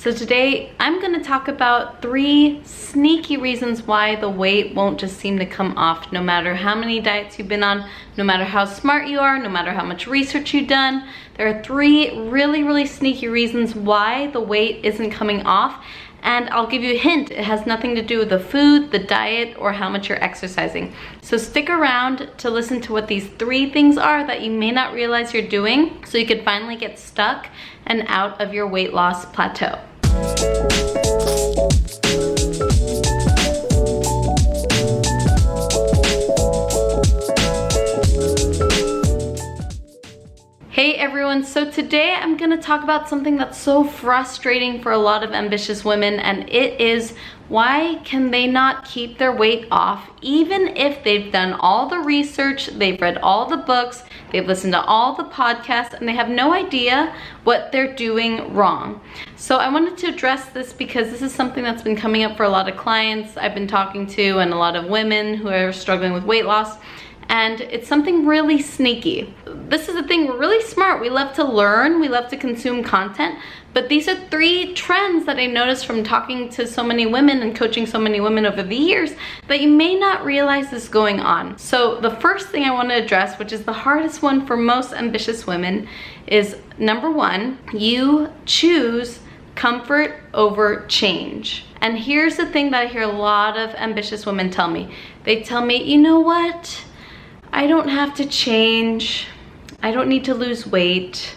So today I'm going to talk about 3 sneaky reasons why the weight won't just seem to come off no matter how many diets you've been on, no matter how smart you are, no matter how much research you've done. There are 3 really sneaky reasons why the weight isn't coming off. And I'll give you a hint, it has nothing to do with the food, the diet, or how much you're exercising. So stick around to listen to what these 3 things are that you may not realize you're doing so you can finally get stuck and out of your weight loss plateau. Hey everyone, so today I'm going to talk about something that's so frustrating for a lot of ambitious women, and it is why can they not keep their weight off even if they've done all the research, they've read all the books, they've listened to all the podcasts, and they have no idea what they're doing wrong. So I wanted to address this because this is something that's been coming up for a lot of clients I've been talking to and a lot of women who are struggling with weight loss. And it's something really sneaky. This is the thing, we're really smart. We love to learn, we love to consume content, but these are 3 trends that I noticed from talking to so many women and coaching so many women over the years that you may not realize is going on. So the first thing I want to address, which is the hardest one for most ambitious women, is number 1, you choose comfort over change. And here's the thing that I hear a lot of ambitious women tell me. They tell me, you know what? I don't have to change. I don't need to lose weight.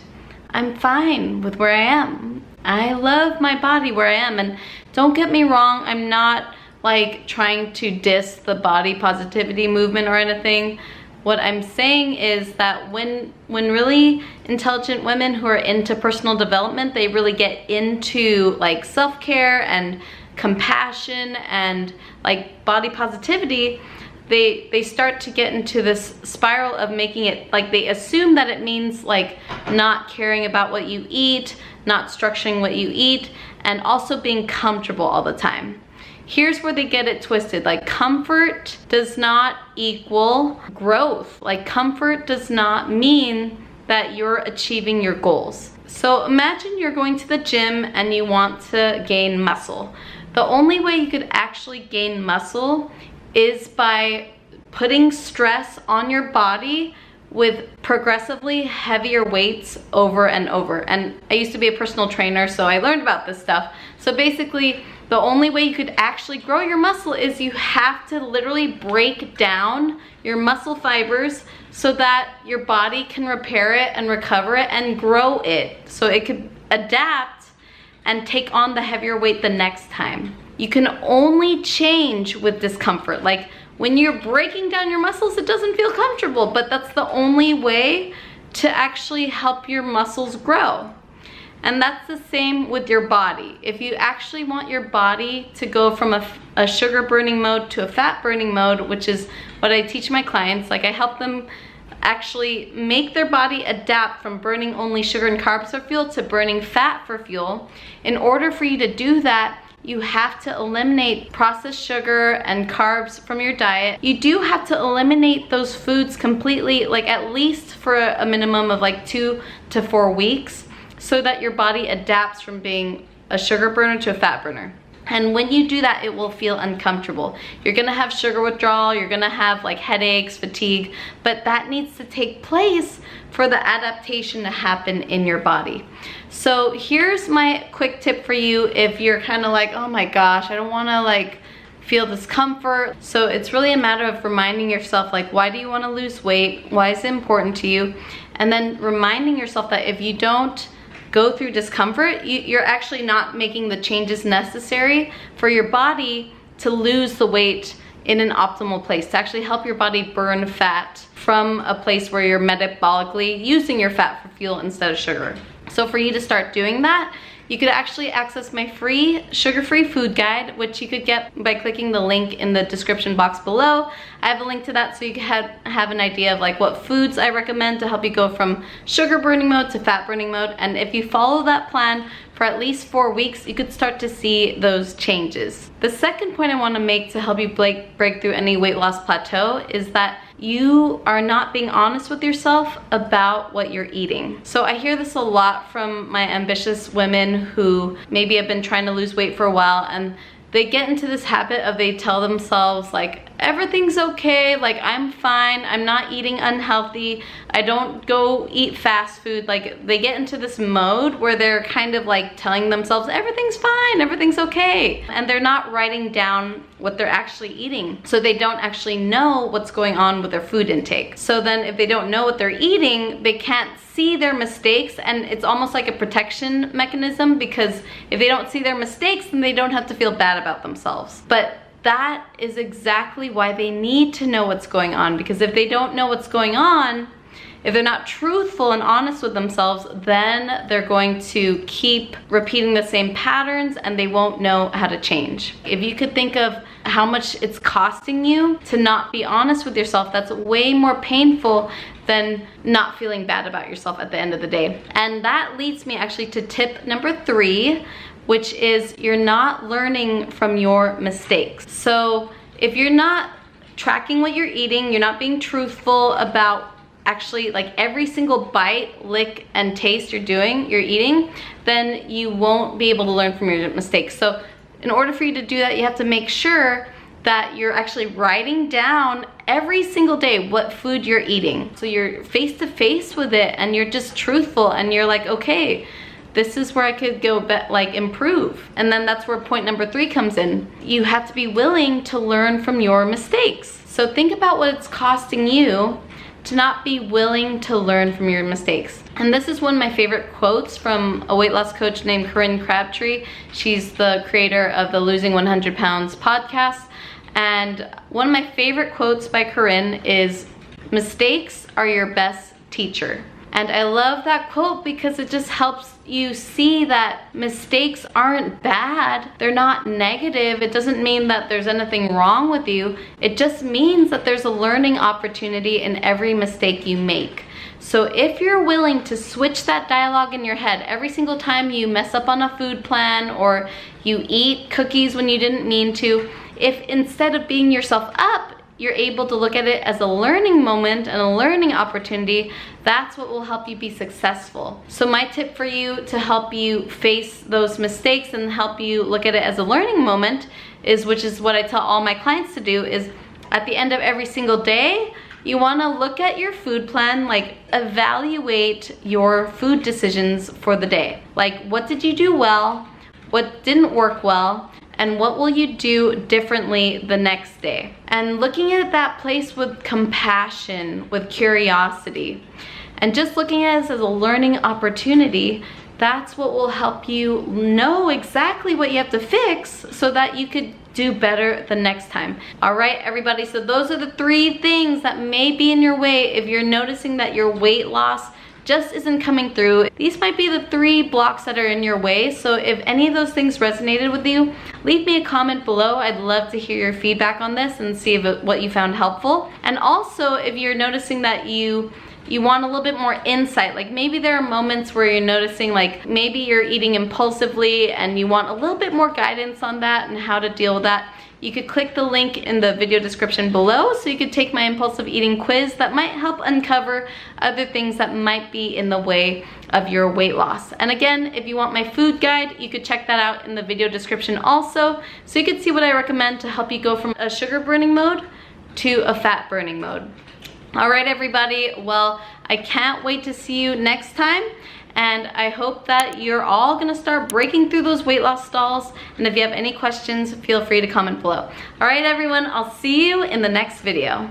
I'm fine with where I am. I love my body where I am. And don't get me wrong, I'm not like trying to diss the body positivity movement or anything. What I'm saying is that when really intelligent women who are into personal development, they really get into like self-care and compassion and like body positivity, they start to get into this spiral of making it like they assume that it means like not caring about what you eat, not structuring what you eat, and also being comfortable all the time. Here's where they get it twisted. Like, comfort does not equal growth. Like, comfort does not mean that you're achieving your goals. So imagine you're going to the gym and you want to gain muscle. The only way you could actually gain muscle is by putting stress on your body with progressively heavier weights over and over. And I used to be a personal trainer, so I learned about this stuff. So basically, the only way you could actually grow your muscle is you have to literally break down your muscle fibers so that your body can repair it and recover it and grow it so it could adapt and take on the heavier weight the next time. You can only change with discomfort. Like, when you're breaking down your muscles, it doesn't feel comfortable, but that's the only way to actually help your muscles grow. And that's the same with your body. If you actually want your body to go from a sugar burning mode to a fat burning mode, which is what I teach my clients, like I help them actually make their body adapt from burning only sugar and carbs for fuel to burning fat for fuel. In order for you to do that, you have to eliminate processed sugar and carbs from your diet. You do have to eliminate those foods completely, like at least for a minimum of like 2 to 4 weeks, so that your body adapts from being a sugar burner to a fat burner. And when you do that, it will feel uncomfortable. You're gonna have sugar withdrawal, you're gonna have like headaches, fatigue, but that needs to take place for the adaptation to happen in your body. So here's my quick tip for you if you're kind of like, oh my gosh, I don't wanna like feel discomfort. So it's really a matter of reminding yourself, like, why do you wanna lose weight? Why is it important to you? And then reminding yourself that if you don't go through discomfort, you're actually not making the changes necessary for your body to lose the weight in an optimal place, to actually help your body burn fat from a place where you're metabolically using your fat for fuel instead of sugar. So for you to start doing that, you could actually access my free sugar-free food guide, which you could get by clicking the link in the description box below. I have a link to that so you can have an idea of like what foods I recommend to help you go from sugar burning mode to fat burning mode. And if you follow that plan for at least 4 weeks, you could start to see those changes. The second point I want to make to help you break through any weight loss plateau is that you are not being honest with yourself about what you're eating. So I hear this a lot from my ambitious women who maybe have been trying to lose weight for a while, and they get into this habit of they tell themselves like, everything's okay, like I'm fine, I'm not eating unhealthy, I don't go eat fast food. Like they get into this mode where they're kind of like telling themselves everything's fine, everything's okay. And they're not writing down what they're actually eating. So they don't actually know what's going on with their food intake. So then if they don't know what they're eating, they can't see their mistakes, and it's almost like a protection mechanism, because if they don't see their mistakes, then they don't have to feel bad about themselves. But that is exactly why they need to know what's going on, because if they don't know what's going on, if they're not truthful and honest with themselves, then they're going to keep repeating the same patterns and they won't know how to change. If you could think of how much it's costing you to not be honest with yourself, that's way more painful than not feeling bad about yourself at the end of the day. And that leads me actually to tip number 3, which is you're not learning from your mistakes. So if you're not tracking what you're eating, you're not being truthful about actually like every single bite, lick, and taste you're eating, then you won't be able to learn from your mistakes. So in order for you to do that, you have to make sure that you're actually writing down every single day what food you're eating. So you're face to face with it and you're just truthful and you're like, okay, this is where I could go improve. And then that's where point number 3 comes in. You have to be willing to learn from your mistakes. So think about what it's costing you to not be willing to learn from your mistakes. And this is one of my favorite quotes from a weight loss coach named Corinne Crabtree. She's the creator of the Losing 100 Pounds podcast. And one of my favorite quotes by Corinne is, "Mistakes are your best teacher." And I love that quote because it just helps you see that mistakes aren't bad. They're not negative. It doesn't mean that there's anything wrong with you. It just means that there's a learning opportunity in every mistake you make. So if you're willing to switch that dialogue in your head every single time you mess up on a food plan or you eat cookies when you didn't mean to, if instead of beating yourself up, you're able to look at it as a learning moment and a learning opportunity, that's what will help you be successful. So my tip for you to help you face those mistakes and help you look at it as a learning moment is, which is what I tell all my clients to do, is at the end of every single day, you wanna look at your food plan, like evaluate your food decisions for the day. Like, what did you do well? What didn't work well? And what will you do differently the next day? And looking at that place with compassion, with curiosity, and just looking at it as a learning opportunity, that's what will help you know exactly what you have to fix so that you could do better the next time. All right, everybody, so those are the 3 things that may be in your way if you're noticing that your weight loss just isn't coming through. These might be the 3 blocks that are in your way. So if any of those things resonated with you, leave me a comment below. I'd love to hear your feedback on this and see what you found helpful. And also, if you're noticing that you want a little bit more insight, like maybe there are moments where you're noticing like maybe you're eating impulsively and you want a little bit more guidance on that and how to deal with that, you could click the link in the video description below so you could take my impulsive eating quiz that might help uncover other things that might be in the way of your weight loss. And again, if you want my food guide, you could check that out in the video description also, so you could see what I recommend to help you go from a sugar burning mode to a fat burning mode. All right, everybody, well, I can't wait to see you next time. And I hope that you're all gonna start breaking through those weight loss stalls. And if you have any questions, feel free to comment below. All right, everyone, I'll see you in the next video.